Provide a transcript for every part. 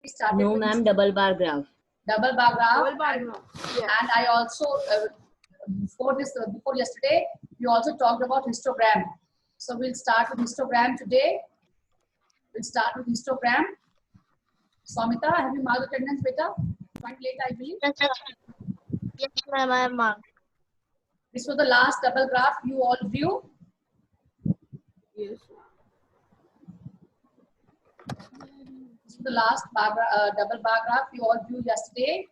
We started No, with ma'am, double bar graph. double bar graph. Double bar graph. Yeah. And I also, before yesterday, we also talked about histogram. So we'll start with histogram today. We'll start with histogram. Samita, have you marked attendance, beta? Joined late, I believe. Yes, ma'am, I am marked. This was the last double graph you all drew. Yes. This is the last double bar graph you all drew yesterday.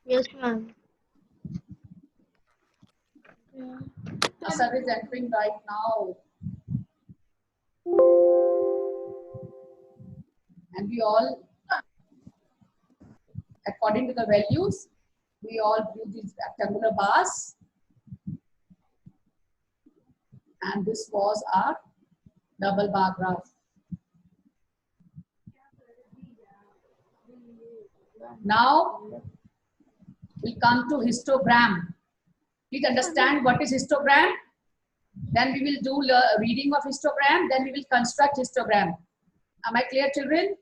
Yes, ma'am. Asad is entering right now. And we all, according to the values, we all drew these rectangular bars. And this was our double bar graph. Now, we'll come to histogram. Please understand what is histogram. Then we will do reading of histogram. Then we will construct histogram. Am I clear, children?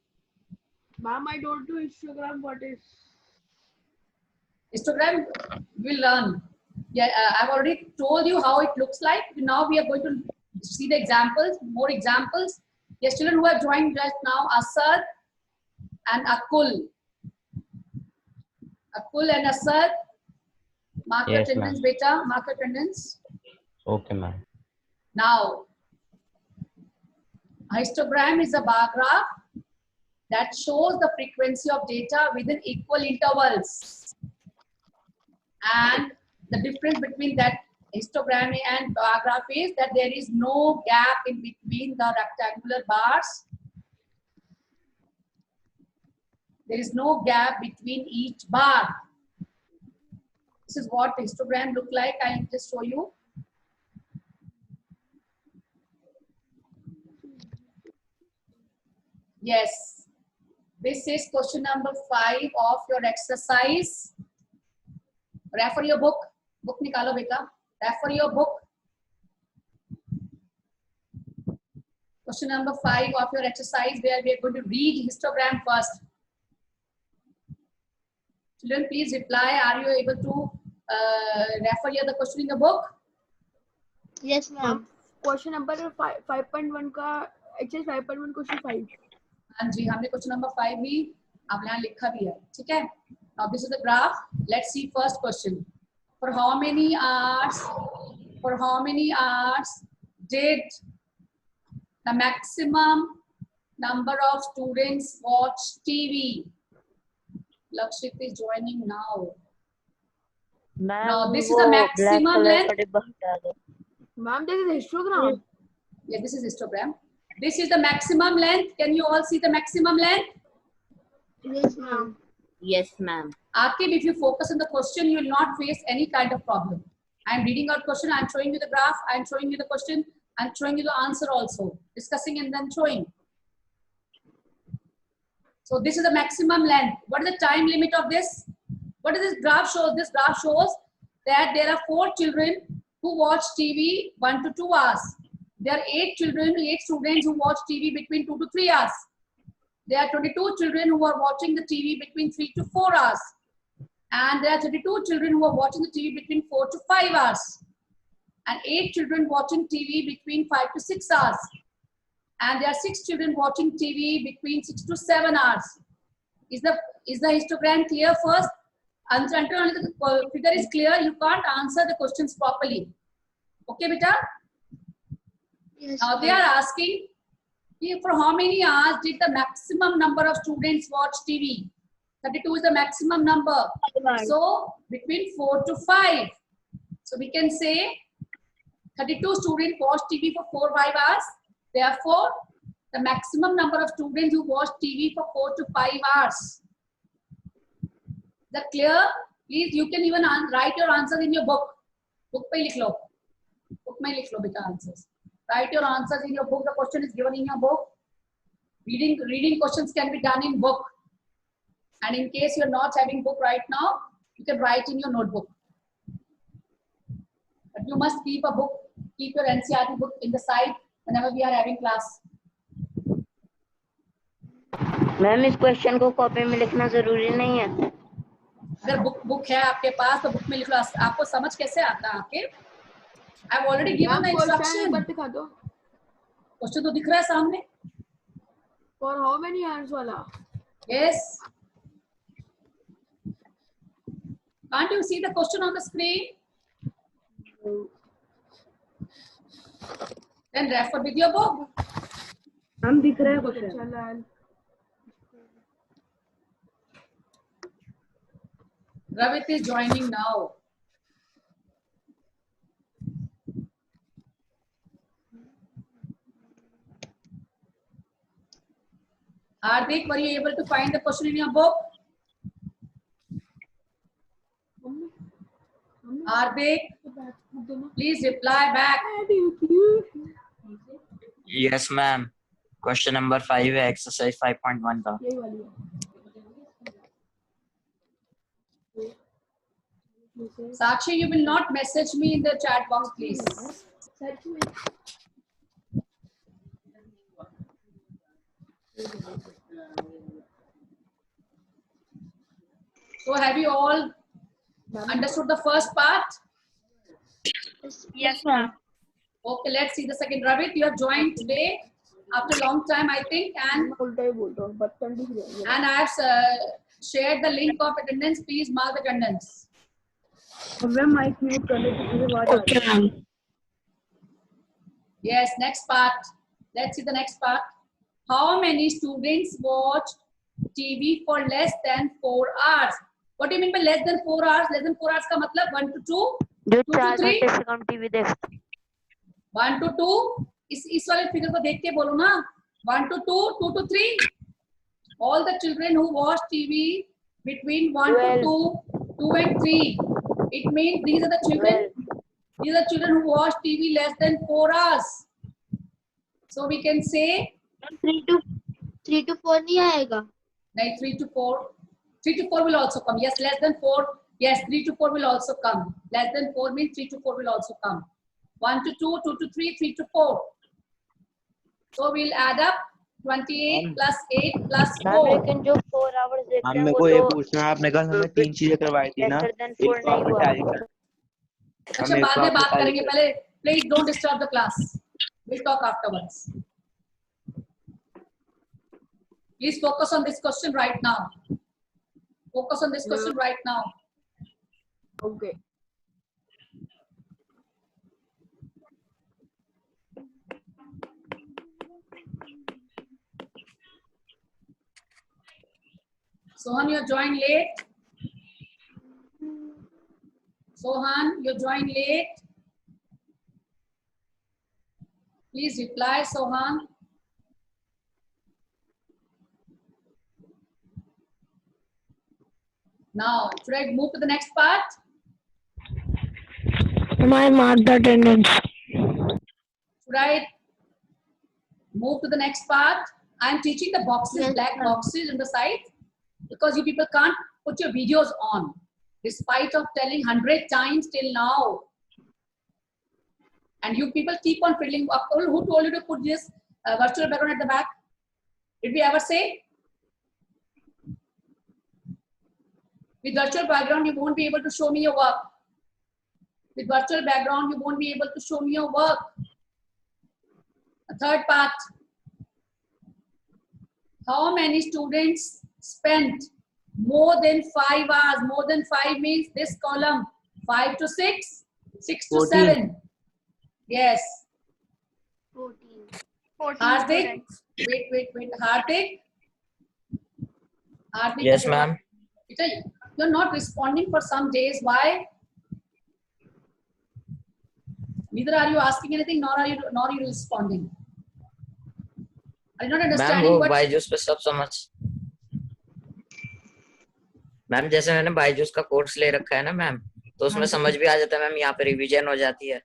Ma'am, I don't do histogram. What is? Histogram we'll learn. Yeah, I've already told you how it looks like. Now we are going to see the examples, more examples. Yes, children who have joined just now, Asad and Akul. Akul and Asad, mark your Yes, attendance, ma'am. beta, mark your attendance. Okay, ma'am. Now, a histogram is a bar graph that shows the frequency of data within equal intervals. And the difference between that histogram and bar graph is that there is no gap in between the rectangular bars. There is no gap between each bar. This is what histogram look like. I'll just show you. Yes. This is question number 5 of your exercise. Refer your book. Book nikalo beta. Refer your book. Question number 5 of your exercise where we are going to read histogram first. Children, please reply. Are you able to refer here the question in the book? Yes, ma'am. Question number 5.1 का exercise 5.1 question 5. हाँ जी, हमने question number 5 भी आप यहाँ लिखा भी है, ठीक है? Now this is the graph. Let's see first question. For how many hours did the maximum number of students watch TV? Lakshit is joining now. Now this is the maximum length. Ma'am, this is histogram. Yeah, this is histogram. This is the maximum length. Can you all see the maximum length? Yes, ma'am. Yes, ma'am. Akib, if you focus on the question, you will not face any kind of problem. I am reading out question, I am showing you the graph, I am showing you the question, I am showing you the answer also. Discussing and then showing. So this is the maximum length. What is the time limit of this? What does this graph show? This graph shows that there are 4 children who watch TV 1 to 2 hours. There are 8 students who watch TV between 2 to 3 hours. There are 22 children who are watching the TV between 3 to 4 hours. And there are 32 children who are watching the TV between 4 to 5 hours. And 8 children watching TV between 5 to 6 hours. And there are 6 children watching TV between 6 to 7 hours. Is the histogram clear first? Until the figure is clear, you can't answer the questions properly. Okay, beta? Yes, Now they are asking, for how many hours did the maximum number of students watch TV? 32 is the maximum number. So between 4 to 5. So we can say 32 students watch TV for 4-5 hours. Therefore, the maximum number of students who watch TV for 4 to 5 hours. Is that clear? Please, you can even write your answers in your book. Book pe likh lo. Book mein likh lo beta answers. Write your answers in your book. The question is given in your book. Reading questions can be done in book. And in case you are not having book right now, you can write in your notebook. But you must keep a book, keep your NCERT book in the side whenever we are having class. Ma'am इस question को copy में लिखना जरूरी नहीं है। अगर book है आपके पास तो बुक में लिख लो। आपको समझ कैसे आता है आपके? I have already given the ma'am question एक इंस्ट्रक्शन। बार दिखा दो। क्वेश्चन तो दिख रहा है सामने। फॉर हाउ मेनी हैंड्स वाला? Yes. Can't you see the question on the screen? Then refer with your book. हम दिख रहा है क्वेश्चन। चलो Ravit is joining now. Hardik, were you able to find the question in your book? Hardik, please reply back. Yes, ma'am. Question number 5 है exercise 5.1 का. यही वाली है। Sakshi, you will not message me in the chat box, please. सच में So have you all understood the first part? Yes, ma'am. Okay, let's see the second. Ravit, you have joined today after a long time, I think, and उल्टा ही बोल रहा हूँ, बचपन दिख रहा है। I have shared the link of attendance. Please mark the attendance. Ma'am mic mute कर लो मुझे आवाज आ रही है। Okay, ma'am. Yes, next part. Let's see the next part. How many students watch TV for less than 4 hours? What do you mean by less than 4 hours? Less than 4 hours का मतलब 1 to 2, जो 2 to 4 3, घंटे से कम TV देखते हैं। 1 to 2. इस वाले figure को देख के बोलो ना. 1 to 2, 2 to 3. All the children who watch TV between 1 to 2, 2 and 3. It means these are the children. These are children who watch TV less than 4 hours. So we can say 3 to 4 नहीं आएगा. नहीं 3 to 4. 3 to 4 will also come. Yes, less than 4. Yes, 3 to 4 will also come. Less than 4 means 3 to 4 will also come. 1 to 2, 2 to 3, 3 to 4. So we'll add up 28 plus 8 plus 4. लेकिन जो 4 hours देखते हैं मेरे वो को ये तो पूछना है, आपने कल हमें 3 चीजें करवाई थी ना, लेसर देन एक 4 तो नहीं आपने हुआ। टैली कर, अच्छा हम एक बाद तो में आपने बात टैली करेंगे. कर, पहले please don't disturb the class. We'll talk afterwards. Please focus on this question right now. Focus on this question right now. Okay Sohan, you joined late. Sohan, you joined late. Please reply, Sohan. Now, should I move to the next part? I mark the attendance. Should I move to the next part? I am teaching the boxes, Yes, black ma'am. boxes on the side, because you people can't put your videos on, despite of telling 100 times till now. And you people keep on filling up. Who told you to put this virtual background at the back? Did we ever say? With virtual background, you won't be able to show me your work. With virtual background, you won't be able to show me your work. The third part. How many students spent more than 5 hours? More than 5 means this column. 5 to 6, 6 to 14. 7. Yes. 14 Hardik. Wait. Hardik. Yes, ma'am. You're not responding for some days. Why? Neither are you asking anything, nor are you responding. Are you not ma'am understanding वो what? Byju's पे सब समझ, ma'am जैसे मैंने बायजूस का course ले रखा है ना मैम, तो उसमें समझ भी आ जाता है मैम, यहाँ पे रिवीजन हो जाती है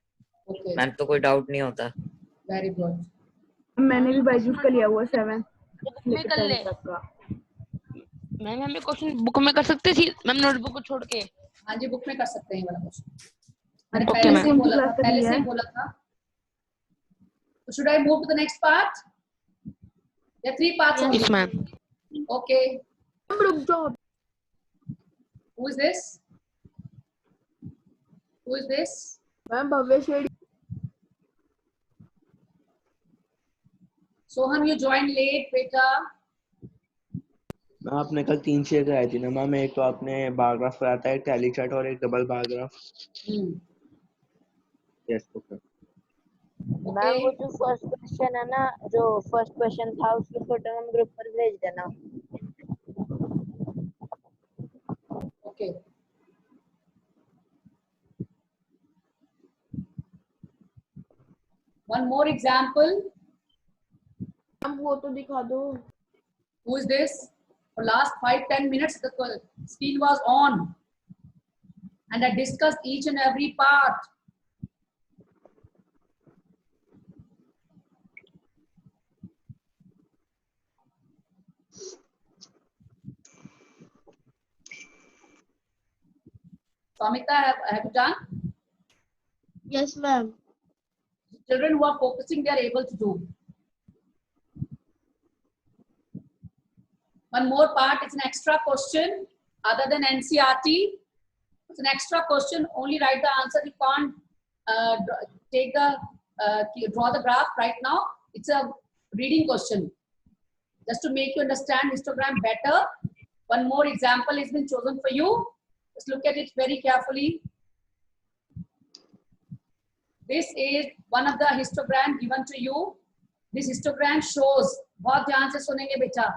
Okay, मैम, तो कोई डाउट नहीं होता। very good. मैंने भी बायजूस का लिया हुआ 7 में कर ले तक का। मैम हमें क्वेश्चन बुक में कर सकते थी मैम, नोटबुक को छोड़ के। हाँ जी, बुक में कर सकते हैं ये वाला क्वेश्चन। मैंने Okay, पहले से ही ma'am. बोला था, क्लास तक पहले लिया से ही है। बोला था। So should I move to the next part? There are 3 parts only. Yes ma'am. Okay. रुक जाओ. Who is this? Who is this? Ma'am Bhavya shady. Sohan, you joined late, beta. Ma'am आपने कल 3 चीजें कराई थी ना मैम, एक तो आपने बार ग्राफ कराया था, एक टैली चार्ट और एक double bar graph. Hmm. Yes okay. Ma'am वो Okay. जो फर्स्ट क्वेश्चन है ना, जो फर्स्ट क्वेश्चन था उसकी फोटो हम ग्रुप पर भेज देना. Okay. One more example. Ma'am वो तो दिखा दो. Who is this? For last 5-10 minutes, the screen was on, and I discussed each and every part. Samita, have you done? Yes, ma'am. Children who are focusing, they are able to do. One more part, it's an extra question other than NCERT. It's an extra question, only write the answer. You can't take the, draw the graph right now. It's a reading question. Just to make you understand histogram better, one more example has been chosen for you. Just look at it very carefully. This is one of the histogram given to you. This histogram shows, बहुत ध्यान से सुनेंगे बेटा.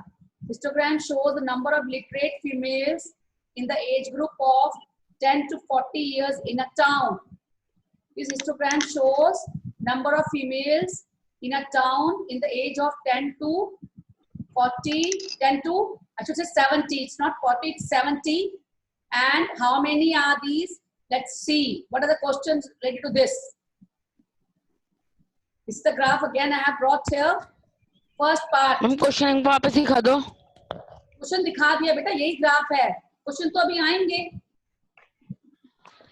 Histogram shows the number of literate females in the age group of 10 to 40 years in a town. This histogram shows number of females in a town in the age of 10 to 40, 10 to, I should say 70. It's not 40, it's 70. And how many are these? Let's see. What are the questions related to this? This is the graph again I have brought here. First part. Ma'am question वापस दिखा दो. Question दिखा दिया बेटा, यही graph है. Question तो अभी आएंगे.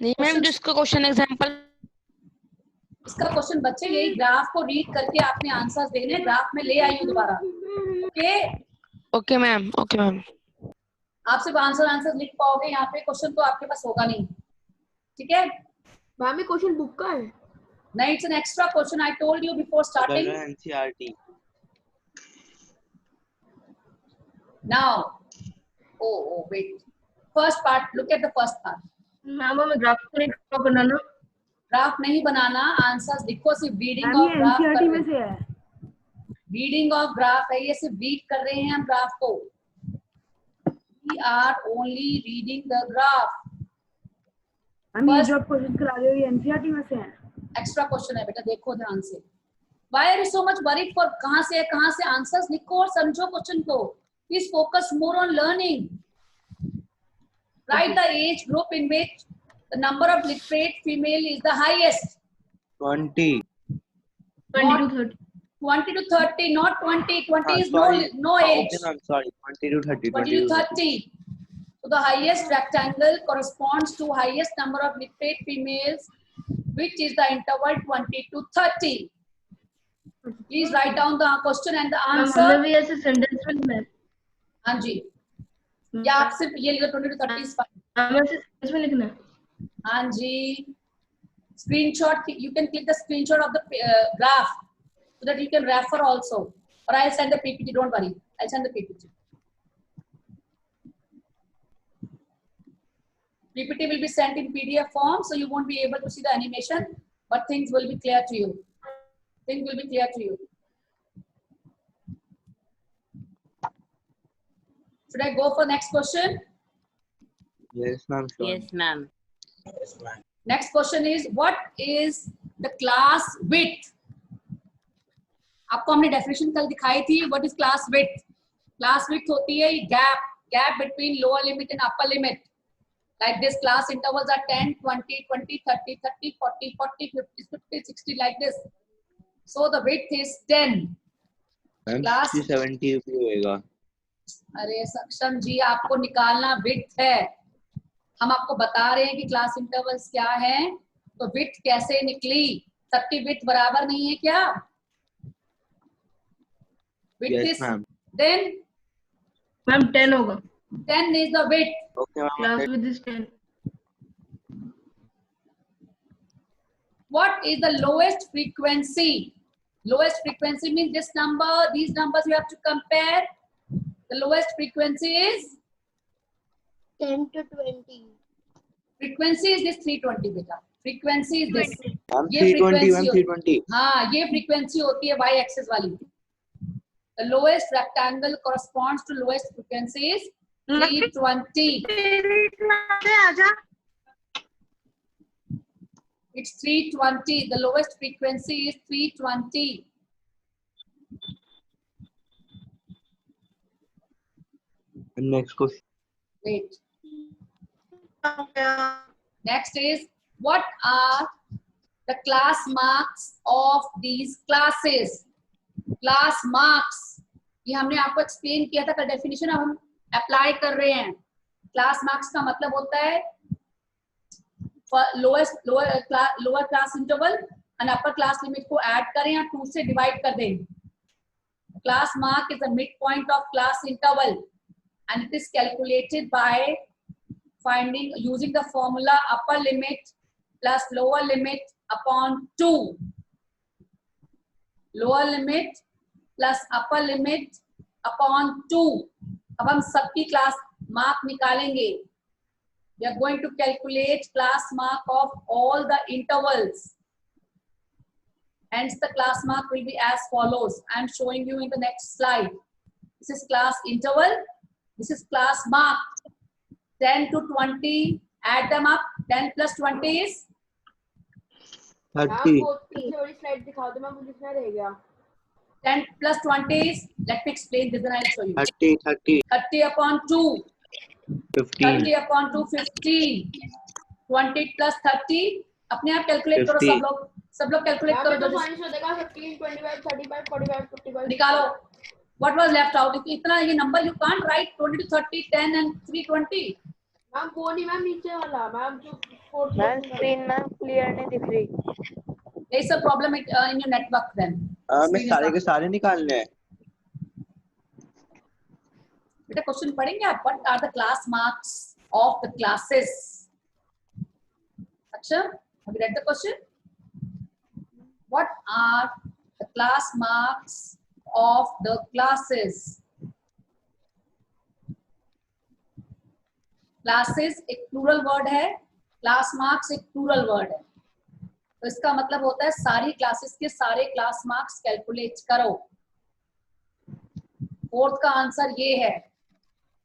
नहीं मैम, जिसका क्वेश्चन एग्जांपल. इसका क्वेश्चन बच्चे यही ग्राफ को रीड करके आपने आंसर्स देने. ग्राफ में ले आइए दोबारा. Okay. Okay ma'am, okay ma'am. आप सिर्फ आंसर लिख पाओगे यहाँ पे, क्वेश्चन तो आपके पास होगा नहीं. ठीक है. मैम ये क्वेश्चन बुक का है. नहीं, it's an extra question. I told you before starting. NCERT. Now, oh, wait. First part, look at the first part. Ma'am हमें ग्राफ को नहीं ड्रॉ करना ना. ग्राफ नहीं बनाना, आंसर्स लिखो. सिर्फ रीडिंग मैम ऑफ ये ग्राफ एनसीईआरटी कर में रहे से है. हैं. रीडिंग ऑफ ग्राफ है ये, सिर्फ रीड कर रहे हैं हम ग्राफ को. We are only reading the graph. Ma'am ये First- जो आप क्वेश्चन करा रहे हो ये एनसीईआरटी में से है. एक्स्ट्रा क्वेश्चन है बेटा, देखो ध्यान से. Why are you so much worried for कहाँ से आंसर्स लिखो और समझो क्वेश्चन को. Please focus more on learning. Write the age group in which the number of literate female is the highest. 20. 20 to 30. 20 to 30, not 20. 20 is Sorry. no age. Okay, I'm sorry. 20 to 30. 20 to 30. So the highest rectangle corresponds to highest number of literate females, which is the interval 20 to 30. Please write down the question and the ma'am answer. हमें भी ऐसे sentence में लिखना है. हाँ जी. या आप सिर्फ ये लिखो 20 to 30 is fine. हमें ऐसे सेंटेंस में लिखना है. हाँ जी. Screenshot. You can click the screenshot of the graph so that you can refer also. Or I'll send the PPT. Don't worry. I'll send the PPT. PPT will be sent in PDF form, so you won't be able to see the animation, but things will be clear to you. Things will be clear to you. Should I go for next question? Yes, ma'am. Sure. Yes ma'am. Next question is, what is the class width? आपको हमने definition कल दिखाई थी. What is class width? Class width होती है gap between lower limit and upper limit. Like this, class intervals are 10, 20, 20, 30, 30, 40, 40, 50, 50, 60, like this. So the width is 10. Ma'am, Class- 60, 70 भी होएगा. अरे सक्षम जी, आपको निकालना width है. हम आपको बता रहे हैं कि क्लास इंटरवल्स क्या है. तो width कैसे निकली? सबकी width बराबर नहीं है क्या? Width Yes, is ma'am. then ma'am 10 होगा. 10 is the width. Okay, ma'am. Class width is 10. What is the lowest frequency? Lowest frequency means this number, these numbers you have to compare. The lowest frequency is 10 to 20. frequency is this 320 beta. Frequency is this. Ma'am, ये 320, ma'am, frequency 320. हाँ, ये frequency होती है y axis वाली. The lowest rectangle corresponds to lowest frequency is 320. It's 320. The lowest frequency is 320. Next question. Wait. Next is, what are the class marks of these classes? Class marks. ये हमने आपको explain किया था का definition अब हम apply कर रहे हैं. क्लास मार्क्स का मतलब होता है lower class interval and upper class limit को ऐड करें या 2 से डिवाइड कर दें. Class mark is the mid point of class interval and it is calculated by finding using the formula upper limit plus lower limit upon 2. Lower limit plus upper limit upon 2. अब हम सबकी class mark निकालेंगे. We are going to calculate class mark of all the intervals. Hence the class mark will be as follows. I am showing you in the next slide. This is class interval. This is class mark. 10 to 20. Add them up. 10 plus 20 is 30. थोड़ी slide दिखा दो ma'am, मुझे इसमें रह गया. 10 plus 20 is, let me explain this and I'll show you. 30. 30 upon 2. 15. 30 upon 2, 15. 20 plus 30. अपने आप calculate करो 50. सब लोग कैलकुलेट यहाँ पे करो. तो फाइनल हो जाएगा 15, 25, 35, 45, 55. निकालो. What was left out? इतना ये number you can't write 20 to 30, 10 and 320. Ma'am वो नहीं मैम, नीचे वाला मैम जो fourth. Ma'am screen ma'am clear नहीं दिख रही. There is a problem in your network then. मैं सारे के सारे निकालने हैं. बेटा क्वेश्चन पढ़ेंगे आप. What are the class marks of the classes? अच्छा, have you read the question? What are the class marks of the classes? Classes एक plural word है. Class marks एक plural word है. तो इसका मतलब होता है सारी क्लासेस के सारे क्लास मार्क्स कैलकुलेट करो. फोर्थ का आंसर ये है.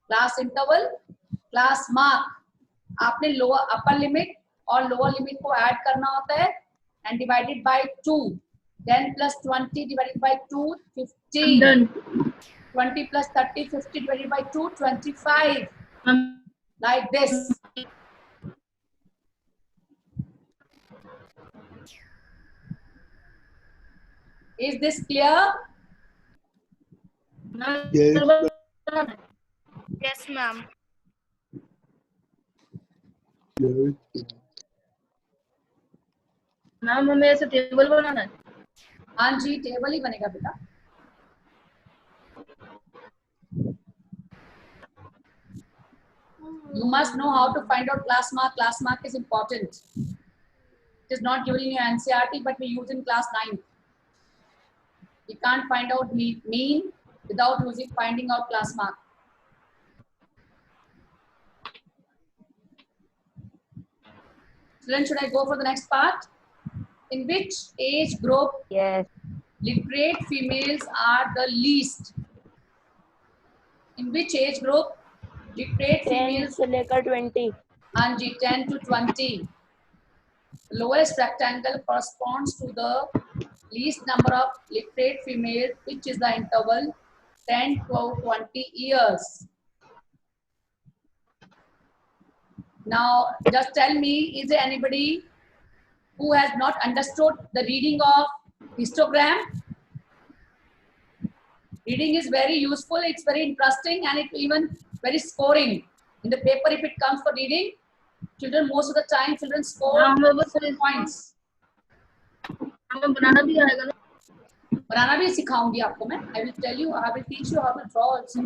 Class interval, class mark. आपने लोअर अपर लिमिट और लोअर लिमिट को ऐड करना होता है and divided by 2. 10 plus 20 divided by 2, 15. Done. 20 plus 30, 50 divided by 2, 25. Like this. Is this clear? Yes, ma'am. Ma'am हमें ऐसे टेबल बनाना है. हाँ जी, टेबल ही बनेगा बेटा. You must know how to find out class mark. Class mark is important. It is not given in your NCERT, but we use in class 9. You can't find out mean without finding out class mark. Children, should I go for the next part? In which age group Yes. literate females are the least? In which age group literate 10 females? से लेकर 20. हाँ जी, 10 to 20. The lowest rectangle corresponds to the least number of literate females, which is the interval 10 to 20 years. Now, just tell me, is there anybody who has not understood the reading of histogram? Reading is very useful, it's very interesting, and it's even very scoring. In the paper, if it comes for reading, children, most of the time, children score 4 points. हमें बनाना भी आएगा ना. बनाना भी सिखाऊंगी आपको मैं. I will tell you, I will teach you how to draw also.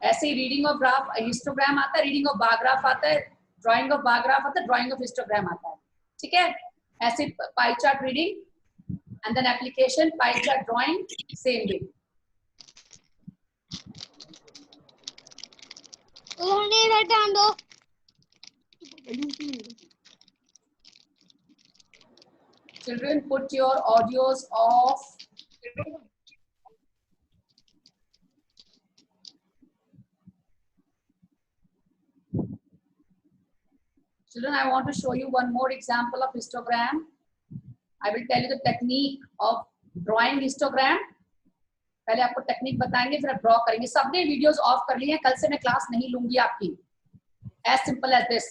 ऐसे ही reading of graph histogram आता है, रीडिंग ऑफ बार ग्राफ आता है, ड्राइंग ऑफ बार ग्राफ आता है, ड्राइंग ऑफ हिस्टोग्राम आता है. ठीक है, ऐसे pie chart reading and then application, pie chart drawing same way. Children, put your audios off. Children, I want to show you one more example of histogram. I will tell you the technique of drawing histogram. पहले आपको technique बताएंगे, फिर आप draw करेंगे. सबने videos of कर लिए हैं, कल से मैं क्लास नहीं लूंगी आपकी. As simple as this.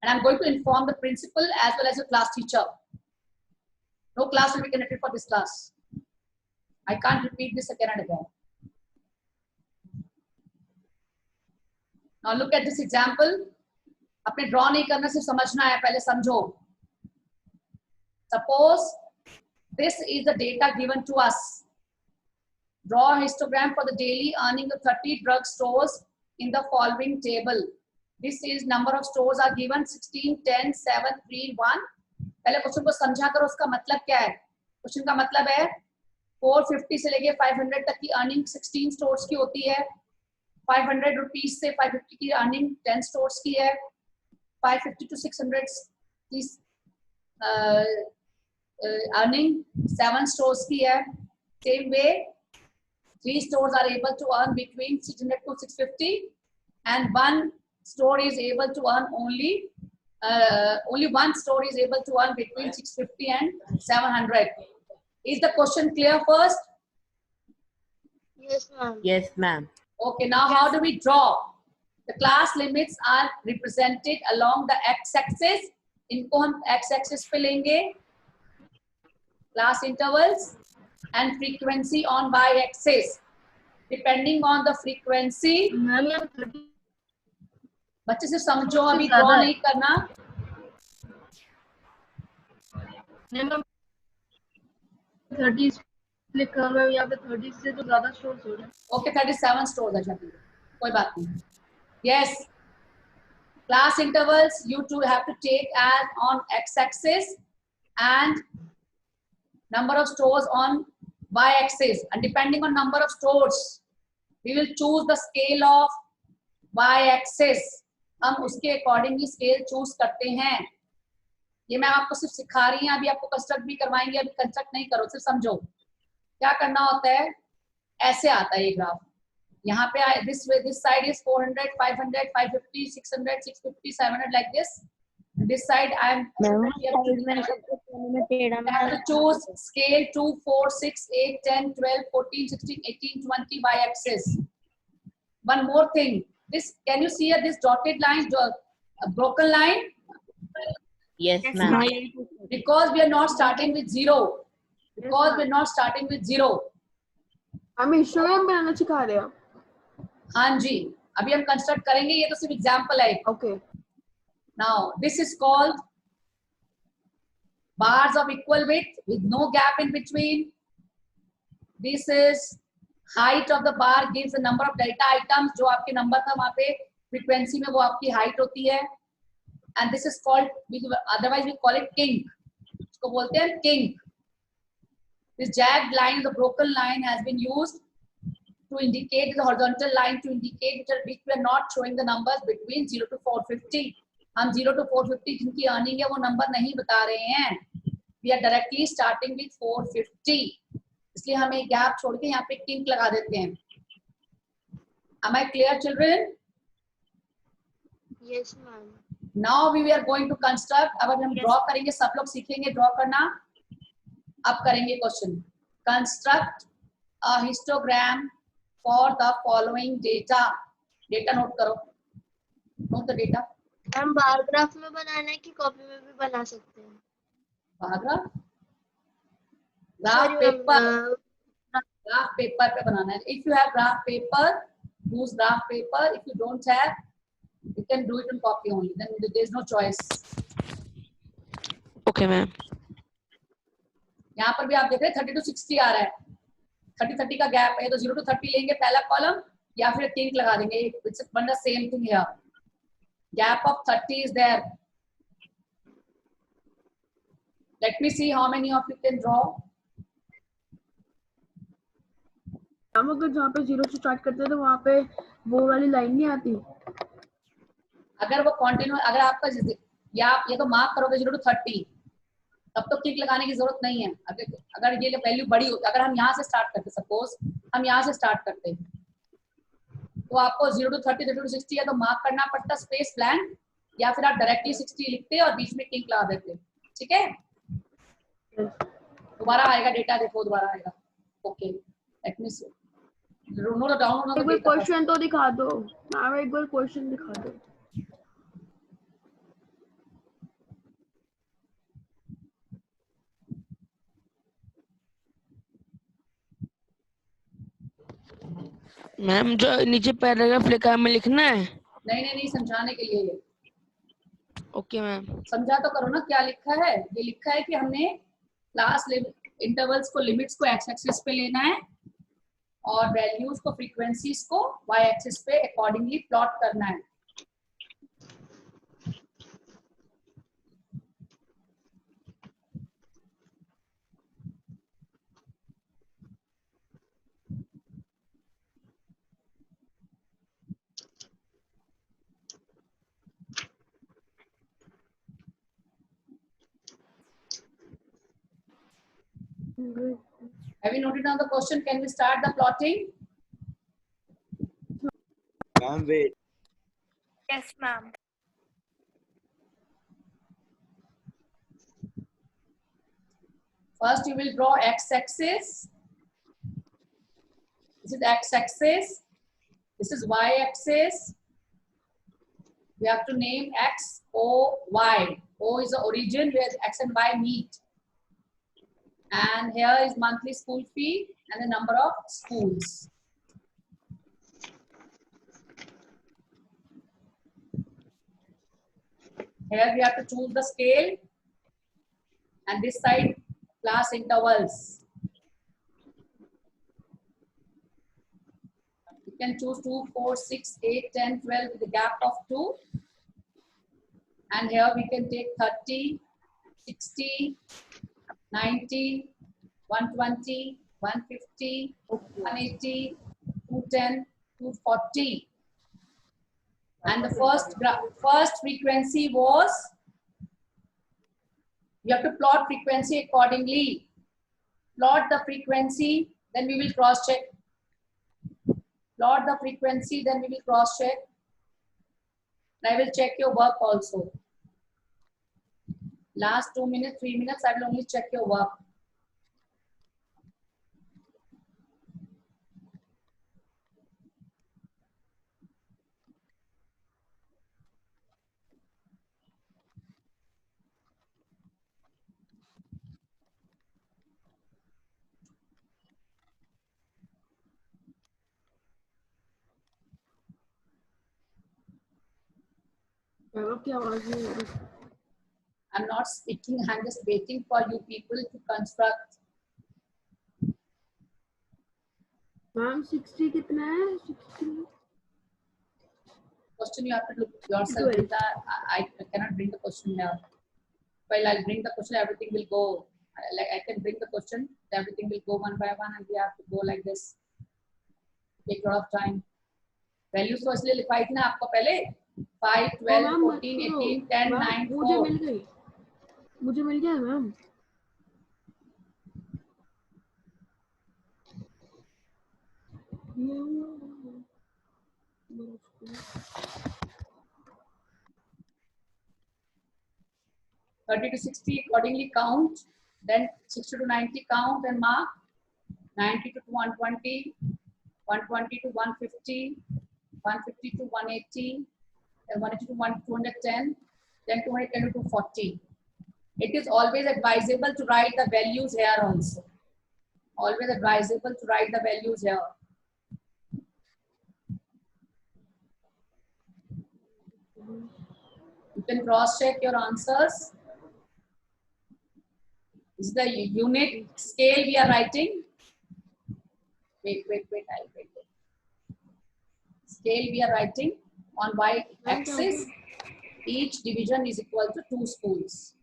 And I'm going to inform the principal as well as your class teacher. No class will be connected for this class. I can't repeat this again and again. Now look at this example. अपने draw नहीं करना, सिर्फ समझना है. पहले समझो. Suppose this is the data given to us. Draw a histogram for the daily earning of 30 drug stores in the following table. This is number of stores are given 16, 10, 7, 3, 1. पहले question को समझा करो, उसका मतलब क्या है. क्वेश्चन का मतलब है 450 से लेके 500 तक की अर्निंग 16 स्टोर्स की होती है. 500 रुपीज से 550 की अर्निंग 10 स्टोर्स की है. 550 to 600 की अर्निंग 7 स्टोर्स की है. Same way, 3 stores are able to earn between 600 to 650, and 1 store is able to earn only 1 store is able to earn between 650 and 700. Is the question clear first? Yes, ma'am. Yes, ma'am. Okay, now how do we draw? The class limits are represented along the x-axis. इनको हम x-axis पे लेंगे. Class intervals and frequency on y-axis. Depending on the frequency. बच्चे से समझो, अभी draw नहीं करना. 30 क्लिक कर रहा हूं, यहाँ पे 30 से तो ज्यादा स्टोर्स हो रहे हैं. Okay, 37 stores अच्छा ठीक है, कोई बात नहीं. Yes, class intervals you two have to take as on x-axis and number of stores on y-axis, and depending on number of stores we will choose the scale of y-axis. हम उसके accordingly scale choose करते हैं. ये मैं आपको सिर्फ सिखा रही हूँ, अभी आपको कंस्ट्रक्ट भी करवाएंगे. अभी कंस्ट्रक्ट नहीं करो, सिर्फ समझो क्या करना होता है. ऐसे आता है ये ग्राफ. यहाँ पे this way, this side is 400, 500, 550, 600, 650, 700 like this. This side I am to choose scale 2, 4, 6, 8, 10, 12, 14, 16, 18, 20 y-axis. One more thing. This, can you see this dotted line, broken line? Yes, ma'am. Because we are not starting with 0. Because we are not starting with 0. हमें histogram बनाना सिखा रहे हैं. हाँ जी, अभी हम construct करेंगे. ये तो सिर्फ एग्जांपल है. Okay. Now this is called bars of equal width with no gap in between. This is height of the bar gives the number of delta items. जो आपके नंबर था वहाँ पे frequency में वो आपकी height होती है. And this is called, otherwise we call it kink. इसको बोलते हैं kink. This jagged line, the broken line, has been used to indicate the horizontal line to indicate which we are not showing the numbers between 0 to 450. हम 0 to 450 जिनकी earning है वो number नहीं बता रहे हैं. We are directly starting with 450. इसलिए हम एक गैप छोड़ के यहाँ पे किंक लगा देते हैं. Am I clear, children? Yes, ma'am. Now we are going to construct. अब हम ड्रॉ करेंगे, सब लोग सीखेंगे ड्रॉ करना. अब करेंगे question. Construct a histogram for the following data. Data note करो. Note the data. हम बार ग्राफ में बनाना है कि कॉपी में भी बना सकते हैं? ग्राफ पेपर, ग्राफ पेपर पे बनाना है. If you have graph paper, use graph paper. If you don't have, you can do it on copy only. Then there is no choice. Okay, ma'am. यहाँ पर भी आप देख रहे हैं 30 to 60 आ रहा है, 30 का गैप है, तो 0 to 30 लेंगे पहला कॉलम या फिर टिक लगा देंगे. It's one the same thing here. Gap of 30 is there. Let me see how many of you can draw. हम अगर जहाँ पे 0 से स्टार्ट करते हैं तो वहाँ पे वो वाली लाइन नहीं आती. अगर वो कंटिन्यू, अगर आपका या आप ये तो मार्क करोगे 0 to 30, तब तो टिक लगाने की जरूरत नहीं है. अगर ये वैल्यू बड़ी हो, अगर हम यहाँ से स्टार्ट करते, सपोज हम यहाँ से स्टार्ट करते, तो आपको 0 to 30, 30 to 60 है तो मार्क करना पड़ता स्पेस ब्लैंक, या फिर आप डायरेक्टली 60 लिखते और बीच में टिक लगा देते. ठीक है, दोबारा आएगा डेटा, देखो दोबारा आएगा. Okay, let me see. Note down on the एक बार डेटा. क्वेश्चन तो दिखा दो मैम, एक बार क्वेश्चन दिखा दो. मैम जो नीचे पैराग्राफ लिखा है हमें लिखना है. नहीं, समझाने के लिए ये. Okay ma'am. समझा तो करो ना क्या लिखा है. ये लिखा है कि हमने क्लास इंटरवल्स को, लिमिट्स को एक्स एक्सिस पे लेना है और वैल्यूज को, फ्रीक्वेंसीज को वाई एक्सिस पे अकॉर्डिंगली प्लॉट करना है. Have you noted down the question? Can we start the plotting? Ma'am, wait. Yes, ma'am. First, you will draw x-axis. This is x-axis. This is y-axis. We have to name x, o, y. O is the origin where x and y meet. And here is monthly school fee and the number of schools. Here we have to choose the scale, and this side class intervals. You can choose 2, 4, 6, 8, 10, 12 with a gap of 2. And here we can take 30, 60, 90, 120, 150, 180, 210, 240. And the first frequency was, you have to plot frequency accordingly. Plot the frequency, then we will cross check. Plot the frequency, then we will cross check. I will check your work also. Last 2 minutes, 3 minutes, I will only check your work. क्या आवाज नहीं आ रही. I'm not speaking, I'm just waiting for you people to construct. Ma'am 60 कितना है? 60 Question you have to look yourself. Rita. I cannot bring the question here. Well, I'll bring the question, everything will go. Like I can bring the question, everything will go one by one, and we have to go like this. Take a lot of time. Values तो इसलिए लिखवाई थी ना आपको पहले. 5, 12, 14, 18, 10, 9, 4. मुझे मिल गई. मुझे मिल गया ma'am. $30 to $60 accordingly count. Then $60 to $90 count and mark. $90 to $120, $120 to $150, $150 to $180, then $180 to $210, then $210 to $240. It is always advisable to write the values here also. Always advisable to write the values here. You can cross check your answers. This is the unit scale we are writing. Wait, I'll wait. Scale we are writing on y-axis. Each division is equal to 2 schools.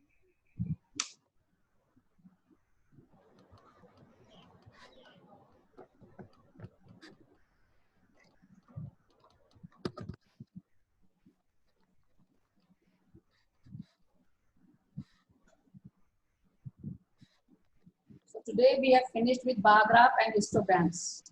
So today we have finished with bar graph and histograms.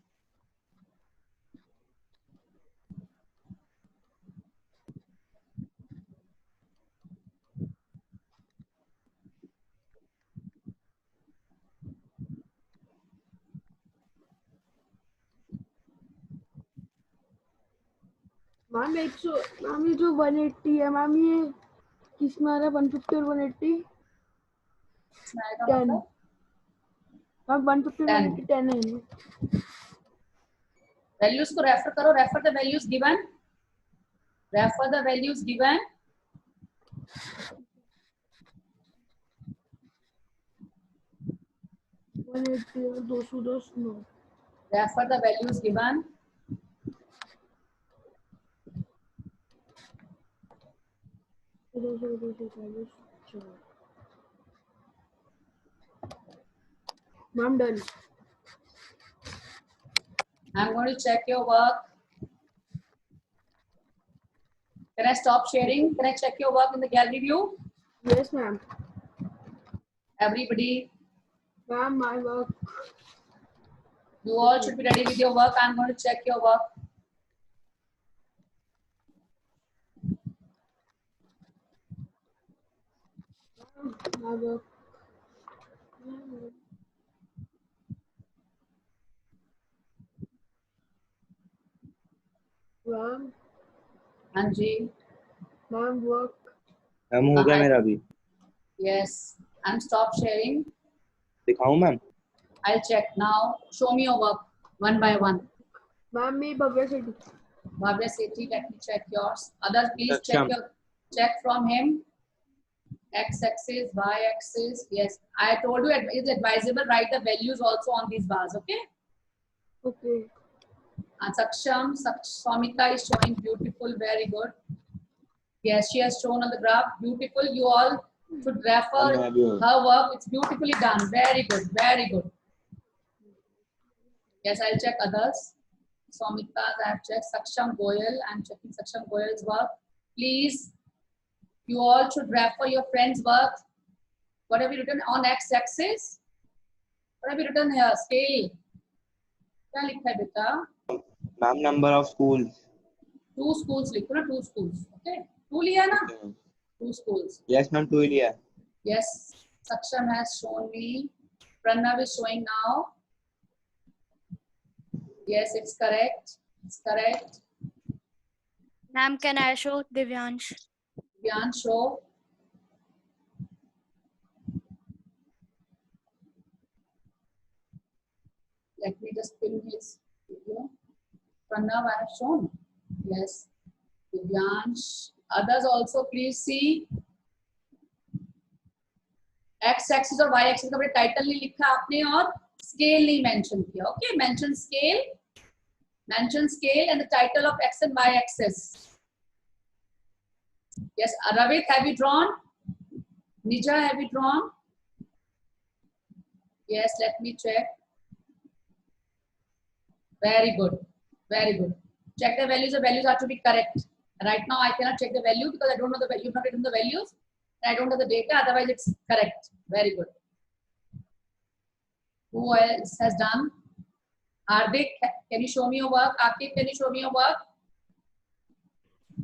Ma'am ma'am ये जो 180 है ma'am, ये किस में आ रहा है? 150 और 180? इसमें आएगा 10 मतलब मैम 150 और 180 10 है। वैल्यूज को रेफर करो, refer the values given, refer the values given. और 210 no. Refer the values given. Ma'am done. I'm going to check your work. Can I stop sharing? Can I check your work in the gallery view? Yes ma'am. Everybody, Ma'am, my work. you all should be ready with your work. I'm going to check your work. My work. Ma'am, हाँ जी. ma'am work. Ma'am हो गया मेरा भी. Yes. I'm stop sharing. दिखाऊं ma'am? I'll check now. Show me your work one by one. Ma'am, me Bhavya Sethi. Bhavya Sethi, let me check yours. Others, please Saksham. check from him. X-axis, Y-axis. Yes, I told you it's advisable. Write the values also on these bars. Okay. Okay. And Saksham, Swamita is showing beautiful. Very good. Yes, she has shown on the graph. Beautiful. You all should refer her work. It's beautifully done. Very good. Very good. Yes, I'll check others. Swamita, I have checked. Saksham Goyal, I'm checking Saksham Goyal's work. Please, you all should refer your friend's work. What have you written on x-axis? What have you written here? Scale. क्या लिखा है बेटा? Ma'am number of schools. 2 schools लिखो ना, 2 schools. Okay. 2 लिया ना? 2 schools. Yes ma'am 2 लिया. Yes, Saksham has shown me. Pranav is showing now. Yes, it's correct. It's correct. Ma'am, can I show Divyansh? Divyan, show. Let me just pin his video. Pranav, I have shown. Yes. Divyansh. Others also, please see. X-axis और Y-axis का बड़े title नहीं लिखा आपने और scale नहीं mention किया. Okay, mention scale. Mention scale and the title of X and Y-axis. Yes, Ravit, have you drawn? Nija, have you drawn? Yes, let me check. Very good. Very good. Check the values. The values are to be correct. Right now, I cannot check the value because I don't know the value. You've not written the values. I don't have the data. Otherwise, it's correct. Very good. Who else has done? Hardik, can you show me your work? Akif, can you show me your work?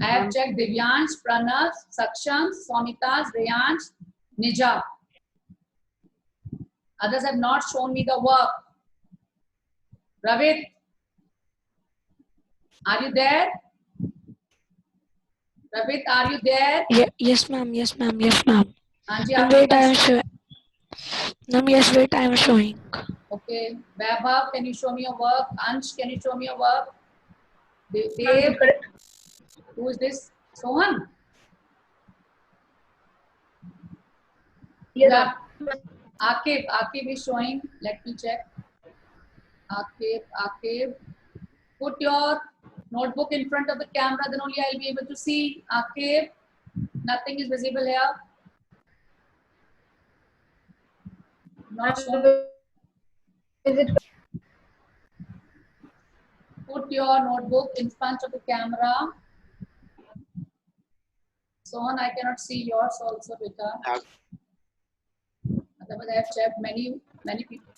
I have checked Divyansh, Pranav, Saksham, Swamitas, Reyansh, Nija. Others have not shown me the work. Ravit, are you there? Ravit, are you there? Yes, ma'am. Yes, ma'am. Yes, ma'am. Anji, Ma'am, wait, I am showing. Ma'am, yes, wait, I am showing. Okay. Vaibhav, can you show me your work? Ansh, can you show me your work? Dev, who is this? Sohan? Yes, Akib is showing. Let me check. Akib, put your notebook in front of the camera, then only I'll be able to see. Akib, nothing is visible here. Not shown. Put your notebook in front of the camera. Sohan, I cannot see yours also, beta. Otherwise, I have checked many people.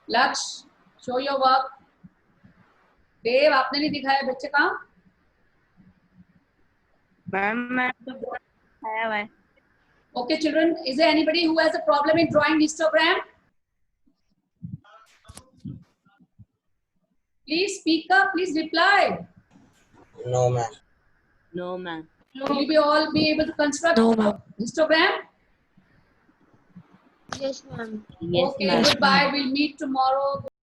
Laksh, show your work. Dave, आपने नहीं दिखाया बच्चे काम? Ma'am Okay, children, is there anybody who has a problem in drawing histogram? Please speak up. Please reply. No, ma'am. No, ma'am. Will you all be able to construct histogram? Yes, ma'am. Yes, Okay, ma'am. goodbye. We'll meet tomorrow.